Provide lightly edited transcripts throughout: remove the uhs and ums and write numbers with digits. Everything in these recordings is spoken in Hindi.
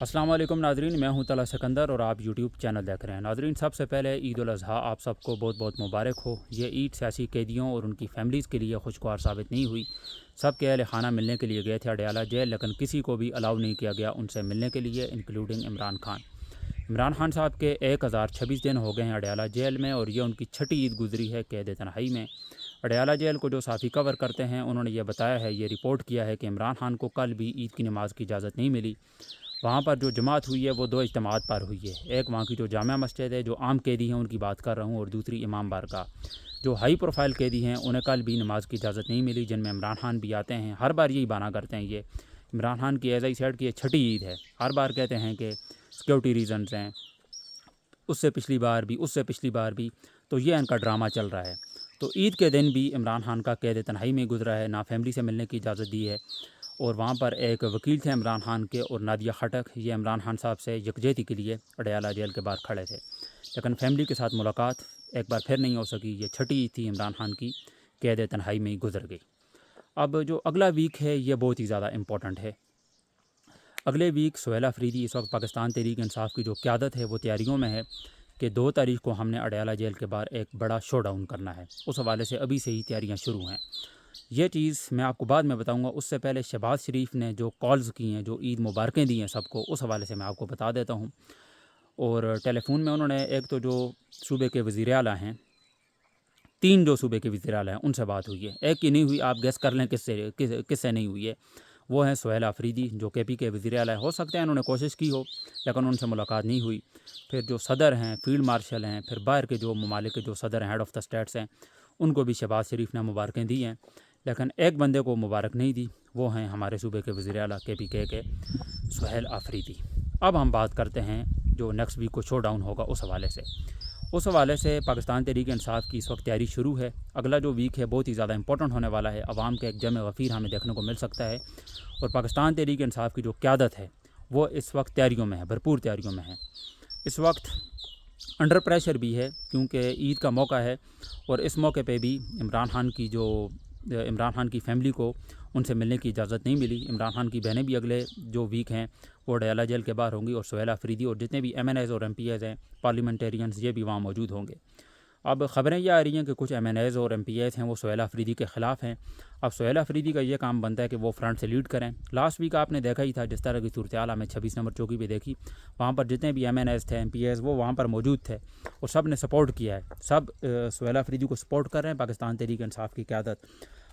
अस्सलाम वालेकुम नाजरीन, मैं हूं तला सिकंदर और आप यूट्यूब चैनल देख रहे हैं। नाजरीन, सबसे पहले ईद उल अज़हा आप सबको बहुत बहुत मुबारक हो। ये ईद सियासी कैदियों और उनकी फ़ैमिलीज़ के लिए खुशगवार साबित नहीं हुई। सब के अहल खाना मिलने के लिए गए थे अडयाला जेल, लेकिन किसी को भी अलाउ नहीं किया गया उनसे मिलने के लिए, इंक्लूडिंग इमरान खान। इमरान खान साहब के 1026 दिन हो गए हैं अडयाला जेल में और ये उनकी छठी ईद गुजरी है कैद तन्हाई में। अडयाला जेल को जो साफ़ी कवर करते हैं उन्होंने ये बताया है, ये रिपोर्ट किया है कि इमरान खान को कल भी ईद की नमाज़ की इजाज़त नहीं मिली। वहाँ पर जो जमात हुई है वो दो इज्तिमात पर हुई है। एक वहाँ की जो जामिया मस्जिद है, जो आम कैदी हैं उनकी बात कर रहा हूँ, और दूसरी इमाम बारगाह। जो हाई प्रोफाइल कैदी हैं उन्हें कल भी नमाज की इजाज़त नहीं मिली, जिनमें इमरान खान भी आते हैं। हर बार यही बहाना करते हैं, ये इमरान खान की एज आई सेड की ये छठी ईद है। हर बार कहते हैं कि सिक्योरिटी रीजन्स हैं, उससे पिछली बार भी, उससे पिछली बार भी। तो ये इनका ड्रामा चल रहा है। तो ईद के दिन भी इमरान खान का कैद तन्हाई में गुजरा है, ना फैमिली से मिलने की इजाज़त दी है। और वहाँ पर एक वकील थे इमरान खान के, और नादिया खटक, ये इमरान खान साहब से यकजहती के लिए अडयाला जेल के बाहर खड़े थे, लेकिन फैमिली के साथ मुलाकात एक बार फिर नहीं हो सकी। ये छठी ईद थी इमरान खान की, कैद तन्हाई में ही गुजर गई। अब जो अगला वीक है ये बहुत ही ज़्यादा इम्पोर्टेंट है। अगले वीक सुहेल अफरीदी, इस वक्त पाकिस्तान तहरीक इंसाफ की जो क़यादत है वो तैयारियों में है कि 2 तारीख को हमने अडयाला जेल के बाहर एक बड़ा शो डाउन करना है। उस हवाले से अभी से ही तैयारियाँ शुरू हैं। ये चीज़ मैं आपको बाद में बताऊंगा। उससे पहले शहबाज शरीफ ने जो कॉल्स की हैं, जो ईद मुबारकें दी हैं सबको, उस हवाले से मैं आपको बता देता हूँ। और टेलीफोन में उन्होंने एक तो जो सूबे के वज़ीर आला हैं, 3 जो सूबे के वज़ीर आला हैं उनसे बात हुई है। एक की नहीं हुई, आप गेस कर लें किससे नहीं हुई है। वो हैं सुहेल अफरीदी, जो के पी के वज़ीर आला है। हो सकता है उन्होंने कोशिश की हो, लेकिन उनसे मुलाकात नहीं हुई। फिर जो सदर हैं, फील्ड मार्शल हैं, फिर बाहर के जो ममालिक के जो सदर हैं, हेड ऑफ़ द स्टेट्स हैं, उनको भी शहबाज शरीफ ने मुबारकें दी हैं, लेकिन एक बंदे को मुबारक नहीं दी। वो हैं हमारे सूबे के वज़ीर आला KPK के सुहेल अफरीदी। अब हम बात करते हैं जो नेक्स्ट वीक को शो डाउन होगा उस हवाले से। उस हवाले से पाकिस्तान तहरीक इंसाफ की इस वक्त तैयारी शुरू है। अगला जो वीक है बहुत ही ज़्यादा इंपॉर्टेंट होने वाला है। अवाम का एक जम गफ़ीर हमें देखने को मिल सकता है, और पाकिस्तान तहरीक इंसाफ की जो क़यादत है वो इस वक्त तैयारियों में है, भरपूर तैयारियों में है। इस वक्त अंडर प्रेशर भी है, क्योंकि ईद का मौका है, और इस मौके पे भी इमरान खान की फ़ैमिली को उनसे मिलने की इजाज़त नहीं मिली। इमरान खान की बहनें भी अगले जो वीक हैं वो अडयाला जेल के बाहर होंगी, और सुहेल अफरीदी और जितने भी MNAs और MPAs हैं, पार्लियामेंटेरियंस, ये भी वहाँ मौजूद होंगे। अब ख़बरें ये आ रही हैं कि कुछ MNAs और MPAs हैं वो सुहेल अफरीदी के ख़िलाफ़ हैं। अब सुहेल अफरीदी का ये काम बनता है कि वो फ्रंट से लीड करें। लास्ट वीक आपने देखा ही था जिस तरह की सूरत हाल हमें 26 नंबर चौकी पे देखी। वहाँ पर जितने भी MNAs थे, MPAs, वो वहाँ पर मौजूद थे और सब ने सपोर्ट किया है। सब सुहेल अफरीदी को सपोर्ट कर रहे हैं, पाकिस्तान तहरीक इंसाफ की क़यादत।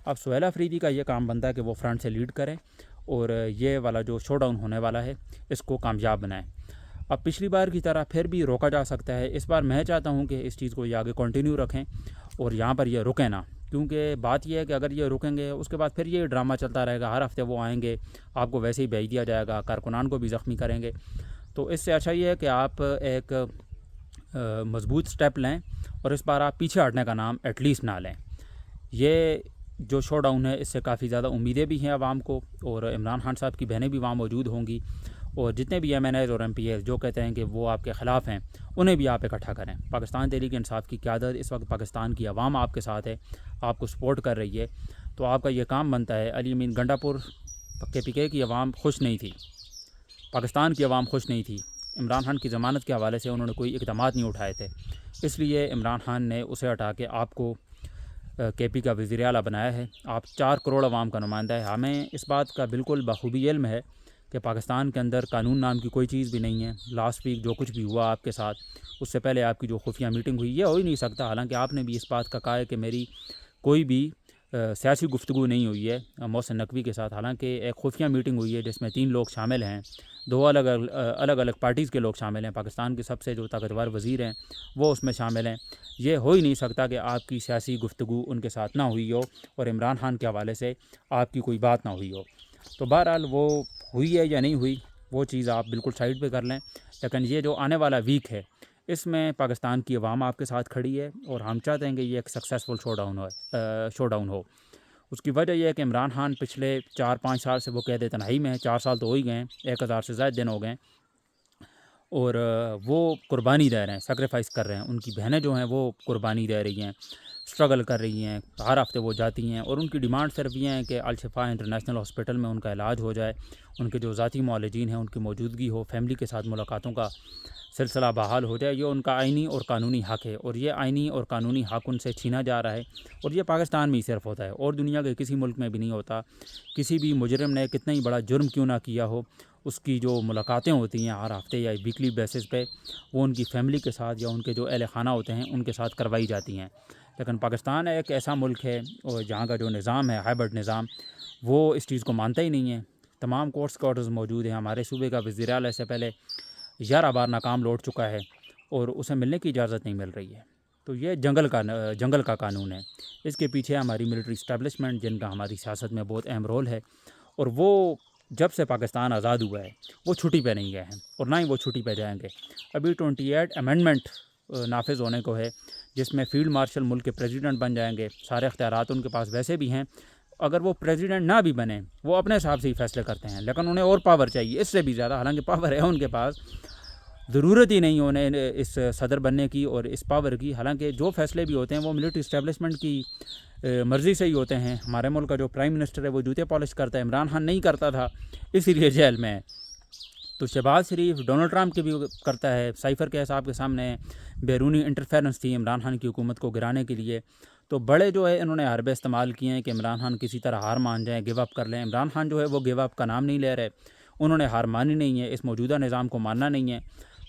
अब सुहेल अफरीदी का ये काम बनता है कि वो फ्रंट से लीड करें और ये वाला जो शो डाउन होने वाला है इसको कामयाब बनाएं। अब पिछली बार की तरह फिर भी रोका जा सकता है। इस बार मैं चाहता हूँ कि इस चीज़ को ये आगे कंटिन्यू रखें और यहाँ पर ये रुकें ना, क्योंकि बात यह है कि अगर ये रुकेंगे उसके बाद फिर ये ड्रामा चलता रहेगा। हर हफ्ते वो आएंगे, आपको वैसे ही भेज दिया जाएगा, कारकुनान को भी ज़ख्मी करेंगे। तो इससे अच्छा ये है कि आप एक मज़बूत स्टेप लें और इस बार आप पीछे हटने का नाम एटलीस्ट ना लें। ये जो शो डाउन है इससे काफ़ी ज़्यादा उम्मीदें भी हैं आवाम को, और इमरान खान साहब की बहनें भी वहाँ मौजूद होंगी, और जितने भी MNAs और MPAs जो कहते हैं कि वो आपके ख़िलाफ़ हैं उन्हें भी आप इकट्ठा करें। पाकिस्तान तहरीक इंसाफ की क़यादत, इस वक्त पाकिस्तान की आवाम आपके साथ है, आपको सपोर्ट कर रही है। तो आपका ये काम बनता है। अली अमीन गंडापुर KPK की आवाम खुश नहीं थी, पाकिस्तान की आवाम खुश नहीं थी। इमरान खान की ज़मानत के हवाले से उन्होंने कोई इक़दाम नहीं उठाए थे, इसलिए इमरान खान ने उसे हटा के आपको KP का वज़ीर आला बनाया है। आप 4 करोड़ आवाम का नुमाइंदा है। हमें इस बात का बिल्कुल बखूबी इल्म है कि पाकिस्तान के अंदर कानून नाम की कोई चीज़ भी नहीं है। लास्ट वीक जो कुछ भी हुआ आपके साथ, उससे पहले आपकी जो खुफिया मीटिंग हुई, ये हो ही नहीं सकता। हालांकि आपने भी इस बात का कहा है कि मेरी कोई भी सियासी गुफ्तगू नहीं हुई है मोहसिन नकवी के साथ। हालांकि एक खुफिया मीटिंग हुई है जिसमें 3 लोग शामिल हैं, 2 अलग अलग पार्टीज़ के लोग शामिल हैं। पाकिस्तान के सबसे जो ताकतवर वज़ीर हैं वो उसमें शामिल हैं। ये हो ही नहीं सकता कि आपकी सियासी गुफ्तगू उनके साथ ना हुई हो और इमरान खान के हवाले से आपकी कोई बात ना हुई हो। तो बहरहाल वो हुई है या नहीं हुई, वो चीज़ आप बिल्कुल साइड पे कर लें। लेकिन ये जो आने वाला वीक है इसमें पाकिस्तान की आवाम आपके साथ खड़ी है, और हम चाहते हैं कि ये एक सक्सेसफुल शो डाउन हो। उसकी वजह यह है कि इमरान खान पिछले 4-5 साल से वो कैद तन्हाई में है। 4 साल तो हो ही गए हैं, 1000 से ज़्यादा दिन हो गए हैं, और वो कुर्बानी दे रहे हैं, सेक्रीफाइस कर रहे हैं। उनकी बहनें जो हैं वो कुर्बानी दे रही हैं। स्ट्रगल कर रही हैं, हर हफ्ते वो जाती हैं और उनकी डिमांड सिर्फ ये है कि अल शिफा इंटरनेशनल हॉस्पिटल में उनका इलाज हो जाए, उनके जो ज़ाती मुआलिजीन हैं उनकी मौजूदगी हो, फैमिली के साथ मुलाकातों का सिलसिला बहाल हो जाए। ये उनका आइनी और कानूनी हक़ है और ये आइनी और कानूनी हक़ उनसे छीना जा रहा है और ये पाकिस्तान में ही सिर्फ होता है और दुनिया के किसी मुल्क में भी नहीं होता। किसी भी मुजरिम ने कितना ही बड़ा जुर्म क्यों ना किया हो, उसकी जो मुलाकातें होती हैं हर हफ्ते या वीकली बेसिस पे, वो उनकी फ़ैमिली के साथ या उनके जो अहल खाना होते हैं उनके साथ करवाई जाती हैं। लेकिन पाकिस्तान एक ऐसा मुल्क है और जहाँ का जो निज़ाम है, हाइब्रिड निज़ाम, वो इस चीज़ को मानता ही नहीं है। तमाम कोर्ट्स के ऑर्डर्स मौजूद हैं। हमारे सूबे का वज़ीर आला से पहले 11 बार नाकाम लौट चुका है और उसे मिलने की इजाज़त नहीं मिल रही है। तो ये जंगल का कानून है। इसके पीछे हमारी मिलिट्री इस्टेब्लिशमेंट, जिनका हमारी सियासत में बहुत अहम रोल है, और वो जब से पाकिस्तान आज़ाद हुआ है वो छुट्टी पे नहीं गए हैं और ना ही वो छुट्टी पे जाएंगे। अभी 28 अमेंडमेंट नाफिज होने को है, जिसमें फ़ील्ड मार्शल मुल्क के प्रेसिडेंट बन जाएंगे। सारे इख्तियारात उनके पास वैसे भी हैं। अगर वो प्रेसिडेंट ना भी बने, वो अपने हिसाब से ही फैसले करते हैं, लेकिन उन्हें और पावर चाहिए, इससे भी ज़्यादा। हालांकि पावर है उनके पास, ज़रूरत ही नहीं उन्हें इस सदर बनने की और इस पावर की। हालांकि जो फ़ैसले भी होते हैं वो मिलिट्री इस्टेब्लिशमेंट की मर्ज़ी से ही होते हैं। हमारे मुल्क का जो प्राइम मिनिस्टर है वो जूते पॉलिश करता है, इमरान खान नहीं करता था, इसीलिए जेल में है। तो शहबाज शरीफ डोनाल्ड ट्रंप की भी करता है। साइफ़र के हिसाब के सामने बैरूनी इंटरफेरेंस थी इमरान खान की हुकूमत को गिराने के लिए। तो बड़े जो है इन्होंने हरबे इस्तेमाल किए हैं कि इमरान खान किसी तरह हार मान जाएँ, गिव अप कर लें। इमरान खान जो है वो गिव अप का नाम नहीं ले रहे, उन्होंने हार मानी नहीं है, इस मौजूदा निज़ाम को मानना नहीं है।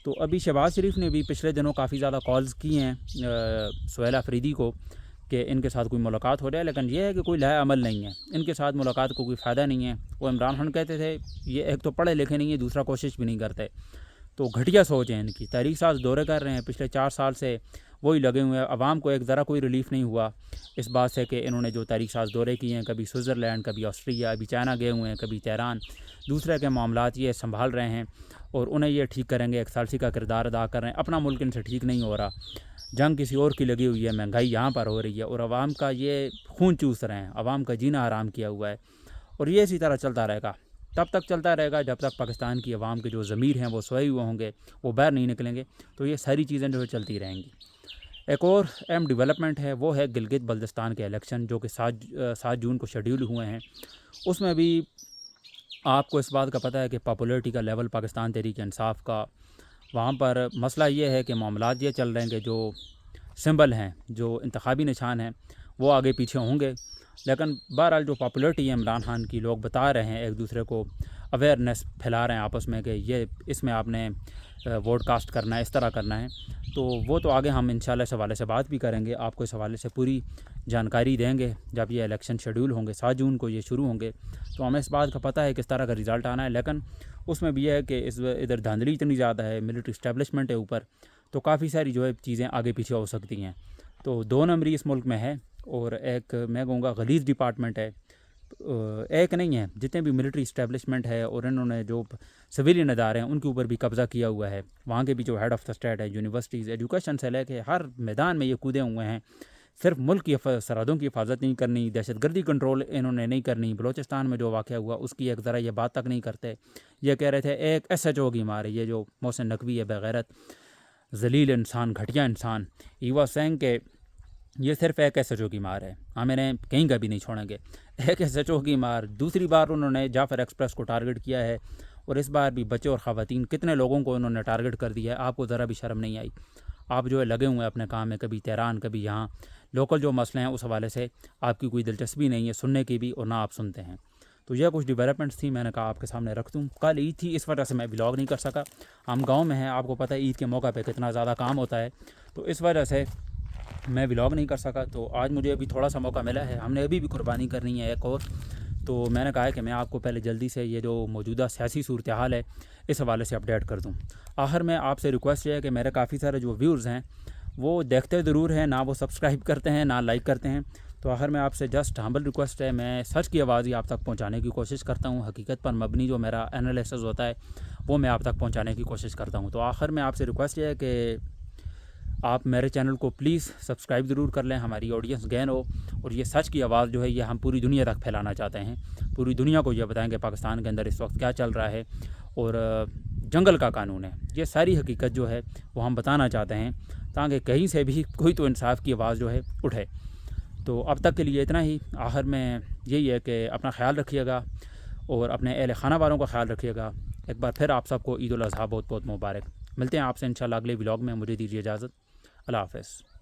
तो अभी शहबाज शरीफ ने भी पिछले दिनों काफ़ी ज़्यादा कॉल्स की हैं सुहेल अफरीदी को कि इनके साथ कोई मुलाकात हो जाए, लेकिन यह है कि कोई लाया अमल नहीं है। इनके साथ मुलाकात को कोई फ़ायदा नहीं है। वो इमरान खान कहते थे ये एक तो पढ़े लिखे नहीं है, दूसरा कोशिश भी नहीं करते। तो घटिया सोच है इनकी। तहरीक साज दौरे कर रहे हैं पिछले 4 साल से, वही लगे हुए हैं। आवाम को एक ज़रा कोई रिलीफ़ नहीं हुआ इस बात से कि इन्होंने जो तहरीक साज दौरे किए हैं, कभी स्विट्ज़रलैंड, कभी ऑस्ट्रिया, अभी चाइना गए हुए हैं, कभी तेहरान, दूसरे के मामलात ये संभाल रहे हैं और उन्हें ये ठीक करेंगे, एक सालसी का किरदार अदा कर रहे हैं। अपना मुल्क इनसे ठीक नहीं हो रहा, जंग किसी और की लगी हुई है, महंगाई यहाँ पर हो रही है और आवाम का ये खून चूस रहे हैं, आवाम का जीना हराम किया हुआ है। और ये इसी तरह चलता रहेगा, तब तक चलता रहेगा जब तक पाकिस्तान की आवाम के जो ज़मीर हैं वो सोए हुए होंगे, वो बाहर नहीं निकलेंगे। तो ये सारी चीज़ें जो है चलती रहेंगी। एक और अहम डेवलपमेंट है, वो है गिलगित बल्तिस्तान के इलेक्शन, जो कि 7 जून को शेड्यूल हुए हैं। उसमें भी आपको इस बात का पता है कि पॉपुलरिटी का लेवल पाकिस्तान तहरीक इंसाफ का, वहाँ पर मसला ये है कि मामलात ये चल रहे हैं कि जो सिंबल हैं, जो इंतखाबी निशान हैं, वो आगे पीछे होंगे। लेकिन बहरहाल जो पॉपुलरिटी है इमरान खान की, लोग बता रहे हैं, एक दूसरे को अवेयरनेस फैला रहे हैं आपस में कि ये इसमें आपने वोट कास्ट करना है, इस तरह करना है। तो वो तो आगे हम इंशाल्लाह इस हवाले से बात भी करेंगे, आपको इस हवाले से पूरी जानकारी देंगे जब ये इलेक्शन शेड्यूल होंगे। 7 जून को ये शुरू होंगे, तो हमें इस बात का पता है किस तरह का रिज़ल्ट आना है। लेकिन उसमें भी यह है कि इधर धांधली इतनी ज़्यादा है, मिलिट्री इस्टेब्लिशमेंट है ऊपर, तो काफ़ी सारी जो है चीज़ें आगे पीछे हो सकती हैं। तो 2 नंबरी इस मुल्क में है और एक मैं कहूँगा गलीज़ डिपार्टमेंट है। एक नहीं है, जितने भी मिलिट्री इस्टेब्लिशमेंट है और इन्होंने जो सिविलियन अदारे हैं उनके ऊपर भी कब्ज़ा किया हुआ है। वहाँ के भी जो हेड ऑफ़ द स्टेट है, यूनिवर्सिटीज़, एजुकेशन से लेके हर मैदान में ये कूदे हुए हैं। सिर्फ मुल्क की सरहदों की हिफाजत नहीं करनी, दहशतगर्दी कंट्रोल इन्होंने नहीं करनी। बलोचिस्तान में जो वाक़या हुआ उसकी एक ज़रा ये बात तक नहीं करते। ये कह रहे थे एक SHO की मार, ये जो मोहसिन नकवी है, बेगैरत जलील इंसान, घटिया इंसान, ईवा सेंग के, ये सिर्फ एक SHO की मार है, हम इन्हें कहीं का भी नहीं छोड़ेंगे। एक SHO की मार। दूसरी बार उन्होंने जाफ़र एक्सप्रेस को टारगेट किया है और इस बार भी बच्चे और ख़वातीन, कितने लोगों को उन्होंने टारगेट कर दिया है। आपको ज़रा भी शर्म नहीं आई? आप जो है लगे हुए हैं अपने काम में, कभी तेहरान, कभी यहाँ लोकल जो मसले हैं उस हवाले से आपकी कोई दिलचस्पी नहीं है सुनने की भी, और ना आप सुनते हैं। तो यह कुछ डेवलपमेंट्स थी, मैंने कहा आपके सामने रख दूँ। कल ईद थी, इस वजह से मैं व्लॉग नहीं कर सका। हम गाँव में हैं, आपको पता है ईद के मौका पर कितना ज़्यादा काम होता है, तो इस वजह से मैं व्लॉग नहीं कर सका। तो आज मुझे अभी थोड़ा सा मौका मिला है, हमने अभी भी कुर्बानी करनी है एक और, तो मैंने कहा है कि मैं आपको पहले जल्दी से ये जो मौजूदा सियासी सूरत हाल है इस हवाले से अपडेट कर दूं। आखिर में आपसे रिक्वेस्ट है कि मेरे काफ़ी सारे जो व्यूअर्स हैं वो देखते ज़रूर हैं, ना वो सब्सक्राइब करते हैं, ना लाइक करते हैं। तो आखिर में आपसे जस्ट हम्बल रिक्वेस्ट है, मैं सच की आवाज़ ही आप तक पहुँचाने की कोशिश करता हूँ। हकीकत पर मबनी जो मेरा एनालिसिस होता है वो मैं आप तक पहुँचाने की कोशिश करता हूँ। तो आखिर में आपसे रिक्वेस्ट है कि आप मेरे चैनल को प्लीज़ सब्सक्राइब ज़रूर कर लें, हमारी ऑडियंस गेन हो। और ये सच की आवाज़ जो है ये हम पूरी दुनिया तक फैलाना चाहते हैं, पूरी दुनिया को ये बताएं कि पाकिस्तान के अंदर इस वक्त क्या चल रहा है और जंगल का कानून है, ये सारी हकीकत जो है वो हम बताना चाहते हैं, ताकि कहीं से भी कोई तो इंसाफ की आवाज़ जो है उठे। तो अब तक के लिए इतना ही। आखिर में यही है कि अपना ख्याल रखिएगा और अपने अहल खाना वालों का ख्याल रखिएगा। एक बार फिर आप सबको ईद उल अज़हा बहुत बहुत मुबारक। मिलते हैं आपसे इंशाल्लाह अगले व्लॉग में। मुझे दीजिए इजाज़त। अल्लाह हाफ़िज़।